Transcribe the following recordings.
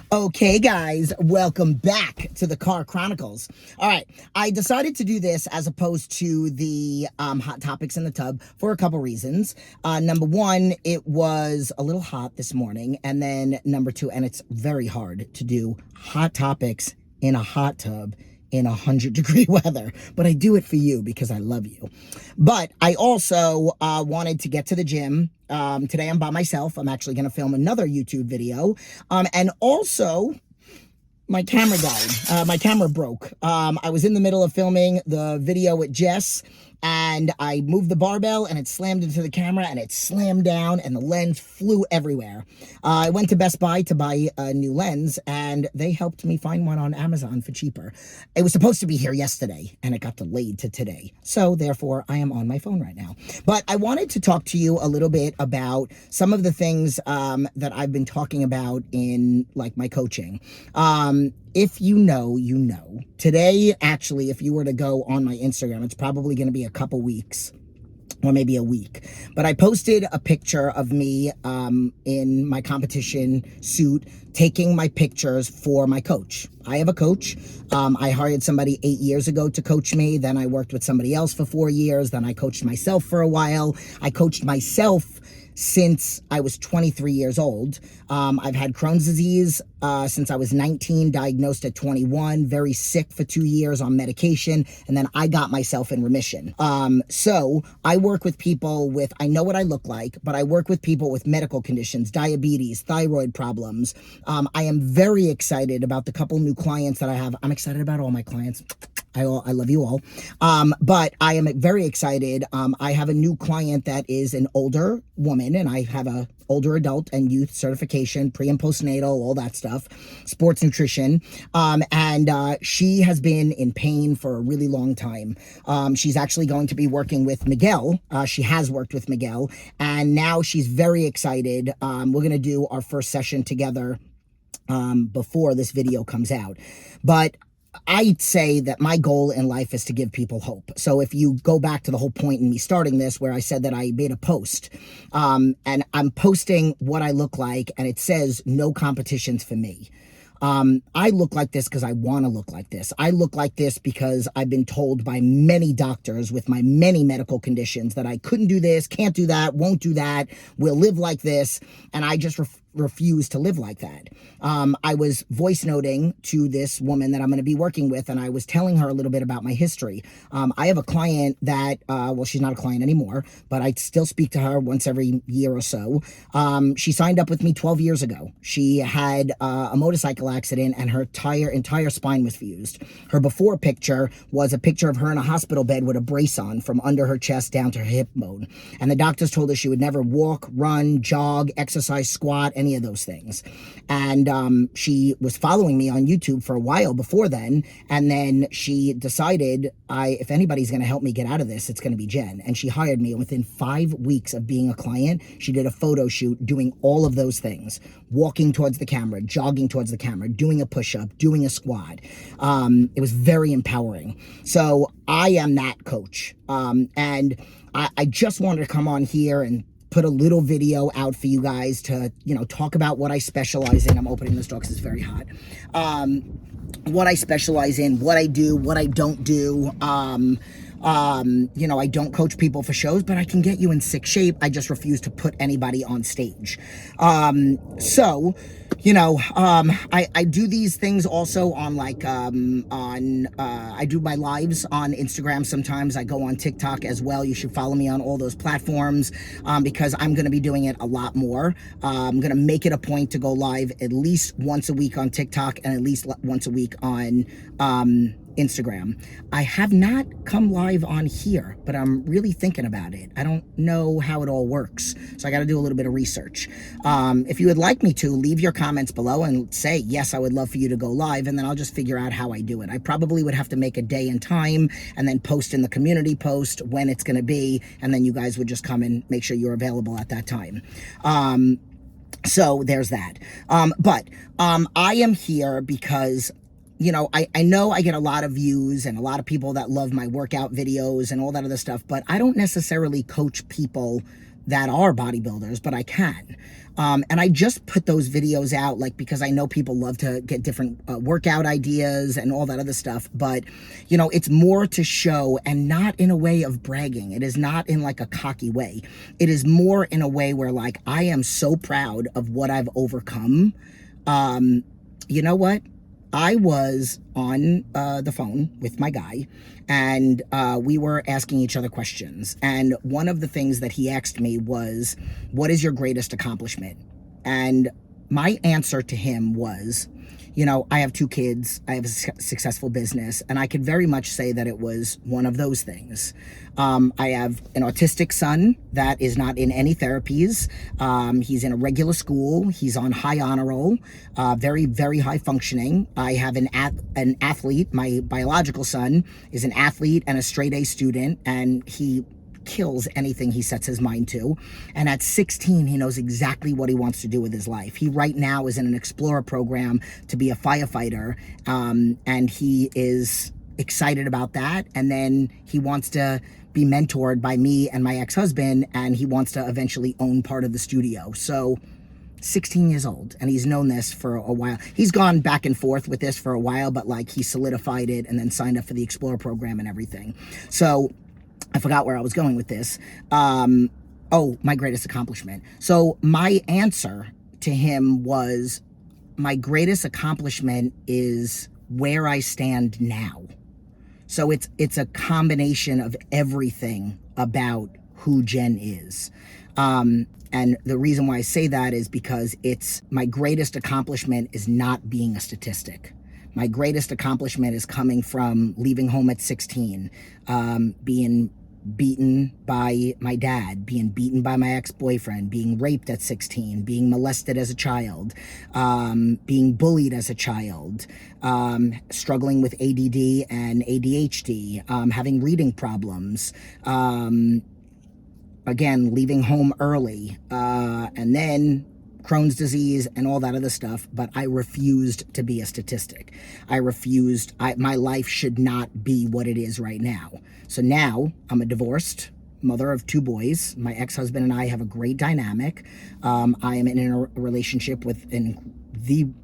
Okay, guys, welcome back to the Car Chronicles. All right, I decided to do this as opposed to the hot topics in the tub for a couple reasons. Number one, it was a little hot this morning, and then number two, and it's very hard to do hot topics in a hot tub in 100-degree weather, but I do it for you because I love you. But I also wanted to get to the gym. Today I'm by myself. I'm actually going to film another YouTube video. And also, my camera died. My camera broke. I was in the middle of filming the video with Jess, and I moved the barbell and it slammed into the camera and it slammed down and the lens flew everywhere. I went to Best Buy to buy a new lens and they helped me find one on Amazon for cheaper. It was supposed to be here yesterday and it got delayed to today. So therefore I am on my phone right now. But I wanted to talk to you a little bit about some of the things that I've been talking about in like my coaching. If you know, you know. Today, actually, if you were to go on my Instagram, it's probably going to be a couple weeks or maybe a week. But I posted a picture of me in my competition suit taking my pictures for my coach. I have a coach. I hired somebody 8 years ago to coach me. Then I worked with somebody else for 4 years. Then I coached myself for a while. I coached myself since I was 23 years old. I've had Crohn's disease since I was 19, diagnosed at 21, very sick for 2 years on medication, and then I got myself in remission. So I work with people with, I know what I look like, but I work with people with medical conditions, diabetes, thyroid problems. I am very excited about the couple new clients that I have. I'm excited about all my clients. I love you all. But I am very excited. I have a new client that is an older woman, and I have a older adult and youth certification, pre and postnatal, all that stuff, sports nutrition. And she has been in pain for a really long time. She's actually going to be working with Miguel. She has worked with Miguel, and now she's very excited. We're going to do our first session together before this video comes out. But I'd say that my goal in life is to give people hope. So if you go back to the whole point in me starting this, where I said that I made a post, and I'm posting what I look like, and it says no competitions for me. I look like this because I want to look like this. I look like this because I've been told by many doctors with my many medical conditions that I couldn't do this, can't do that, won't do that, will live like this, and I just refuse to live like that. I was voice noting to this woman that I'm going to be working with, and I was telling her a little bit about my history. I have a client that, well, she's not a client anymore, but I still speak to her once every year or so. She signed up with me 12 years ago. She had a motorcycle accident and her entire spine was fused. Her before picture was a picture of her in a hospital bed with a brace on from under her chest down to her hip bone. And the doctors told her she would never walk, run, jog, exercise, squat, any of those things. And she was following me on YouTube for a while before then, and then she decided, if anybody's going to help me get out of this, it's going to be Jen. And she hired me, and within 5 weeks of being a client, she did a photo shoot doing all of those things: walking towards the camera, jogging towards the camera, doing a push-up, doing a squat. It was very empowering. So I am that coach, and I just wanted to come on here and put a little video out for you guys to, talk about what I specialize in. I'm opening this door because it's very hot. What I specialize in, what I do, what I don't do. I don't coach people for shows, but I can get you in sick shape. I just refuse to put anybody on stage. I do these things also on I do my lives on Instagram. Sometimes I go on TikTok as well. You should follow me on all those platforms, because I'm going to be doing it a lot more. I'm going to make it a point to go live at least once a week on TikTok and at least once a week on, Instagram. I have not come live on here, but I'm really thinking about it. I don't know how it all works, so I got to do a little bit of research. If you would like me to, leave your comments below and say, yes, I would love for you to go live, and then I'll just figure out how I do it. I probably would have to make a day and time and then post in the community post when it's going to be, and then you guys would just come and make sure you're available at that time. So there's that. But I am here because I know I get a lot of views and a lot of people that love my workout videos and all that other stuff, but I don't necessarily coach people that are bodybuilders, but I can. And I just put those videos out, like, because I know people love to get different workout ideas and all that other stuff. But, you know, it's more to show, and not in a way of bragging. It is not in like a cocky way. It is more in a way where, like, I am so proud of what I've overcome. You know what? I was on the phone with my guy, and we were asking each other questions. And one of the things that he asked me was, what is your greatest accomplishment? And my answer to him was, you know, I have 2 kids, I have a successful business, and I could very much say that it was one of those things. I have an autistic son that is not in any therapies. He's in a regular school. He's on high honor roll, very, very high functioning. I have an athlete. My biological son is an athlete and a straight A student, and he kills anything he sets his mind to. And at 16, he knows exactly what he wants to do with his life. He right now is in an Explorer program to be a firefighter, and he is excited about that. And then he wants to be mentored by me and my ex-husband, and he wants to eventually own part of the studio. So 16 years old, and he's known this for a while. He's gone back and forth with this for a while, but like, he solidified it and then signed up for the Explorer program and everything. So I forgot where I was going with this. Oh, my greatest accomplishment. So my answer to him was, my greatest accomplishment is where I stand now. So it's a combination of everything about who Jen is. And the reason why I say that is because it's, my greatest accomplishment is not being a statistic. My greatest accomplishment is coming from leaving home at 16, being beaten by my dad, being beaten by my ex-boyfriend, being raped at 16, being molested as a child, being bullied as a child, struggling with ADD and ADHD, having reading problems, again, leaving home early, and then Crohn's disease and all that other stuff. But I refused to be a statistic. I refused. My life should not be what it is right now. So now I'm a divorced mother of 2 boys. My ex-husband and I have a great dynamic. I am in a relationship with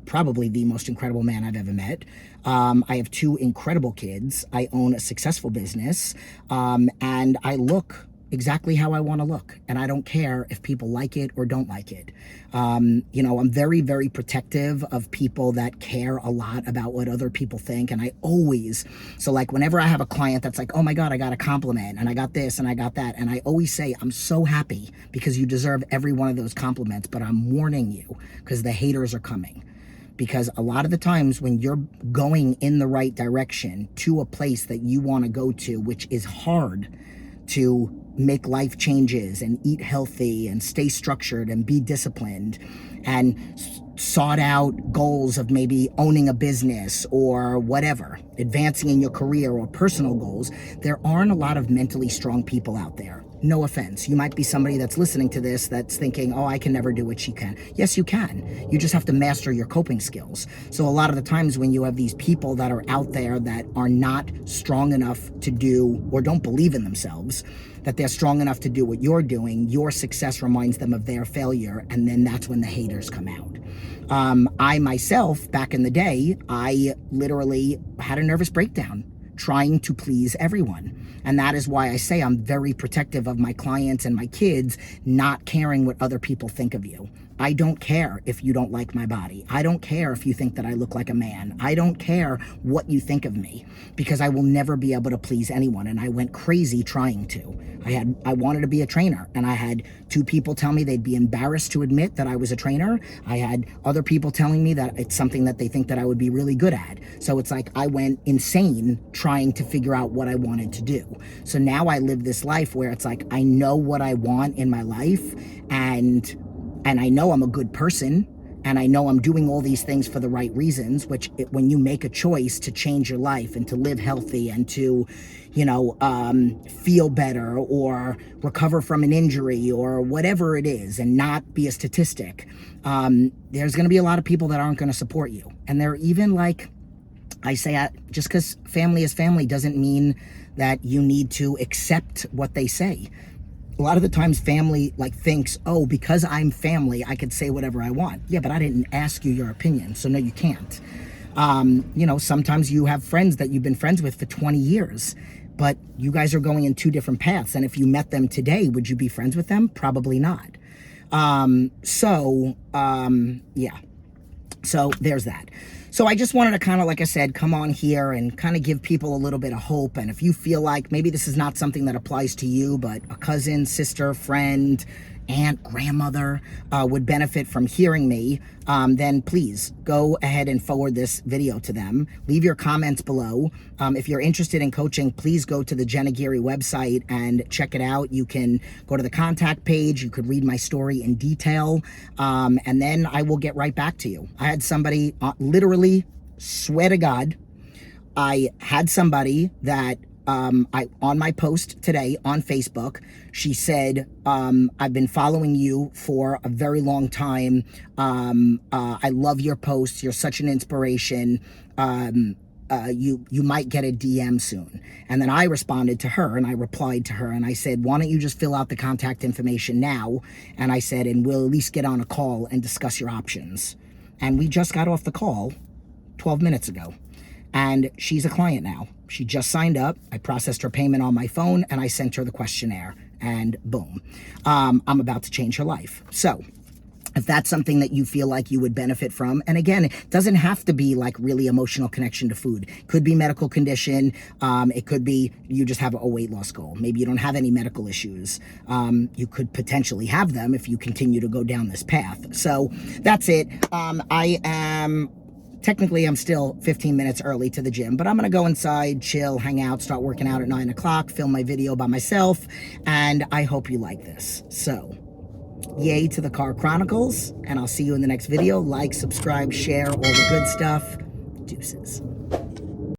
probably the most incredible man I've ever met. I have 2 incredible kids. I own a successful business, and I look exactly how I want to look, and I don't care if people like it or don't like it. You know, I'm very, very protective of people that care a lot about what other people think, and I always, so like, whenever I have a client that's like, oh my God, I got a compliment, and I got this, and I got that, and I always say, I'm so happy, because you deserve every one of those compliments, but I'm warning you, because the haters are coming. Because a lot of the times when you're going in the right direction to a place that you want to go to, which is hard to make life changes and eat healthy and stay structured and be disciplined and sought out goals of maybe owning a business or whatever, advancing in your career or personal goals, there aren't a lot of mentally strong people out there. No offense. You might be somebody that's listening to this that's thinking, oh, I can never do what she can. Yes, you can. You just have to master your coping skills. So a lot of the times when you have these people that are out there that are not strong enough to do, or don't believe in themselves, that they're strong enough to do what you're doing, your success reminds them of their failure, and then that's when the haters come out. I myself, back in the day, I literally had a nervous breakdown trying to please everyone. And that is why I say I'm very protective of my clients and my kids, not caring what other people think of you. I don't care if you don't like my body. I don't care if you think that I look like a man. I don't care what you think of me, because I will never be able to please anyone. And I went crazy trying to. I wanted to be a trainer, and I had 2 people tell me they'd be embarrassed to admit that I was a trainer. I had other people telling me that it's something that they think that I would be really good at. So it's like I went insane trying to figure out what I wanted to do. So now I live this life where it's like, I know what I want in my life, and I know I'm a good person, and I know I'm doing all these things for the right reasons, which when you make a choice to change your life and to live healthy and to, you know, feel better or recover from an injury or whatever it is and not be a statistic, there's going to be a lot of people that aren't going to support you. And they're even like, I say, just because family is family doesn't mean that you need to accept what they say. a lot of the times family like thinks, oh, because I'm family, I could say whatever I want. Yeah, but I didn't ask you your opinion, so no, you can't. You know, sometimes you have friends that you've been friends with for 20 years, but you guys are going in two different paths. And if you met them today, would you be friends with them? Probably not. Yeah. So there's that. So I just wanted to kind of, like I said, come on here and kind of give people a little bit of hope. And if you feel like maybe this is not something that applies to you, but a cousin, sister, friend, aunt, grandmother would benefit from hearing me, then please go ahead and forward this video to them. Leave your comments below. If you're interested in coaching, please go to the Jen Aguirre website and check it out. You can go to the contact page. You could read my story in detail, and then I will get right back to you. I had somebody, literally, swear to God, I had somebody that on my post today on Facebook, she said, I've been following you for a very long time. I love your posts. You're such an inspiration. You might get a DM soon. And then I responded to her and I replied to her and I said, why don't you just fill out the contact information now? And I said, and we'll at least get on a call and discuss your options. And we just got off the call 12 minutes ago. And she's a client now. She just signed up. I processed her payment on my phone and I sent her the questionnaire and boom. I'm about to change her life. So if that's something that you feel like you would benefit from, and again, it doesn't have to be like really emotional connection to food. It could be medical condition. It could be you just have a weight loss goal. Maybe you don't have any medical issues. You could potentially have them if you continue to go down this path. So that's it. Technically, I'm still 15 minutes early to the gym, but I'm going to go inside, chill, hang out, start working out at 9 o'clock, film my video by myself, and I hope you like this. So, yay to the Car Chronicles, and I'll see you in the next video. Like, subscribe, share, all the good stuff. Deuces.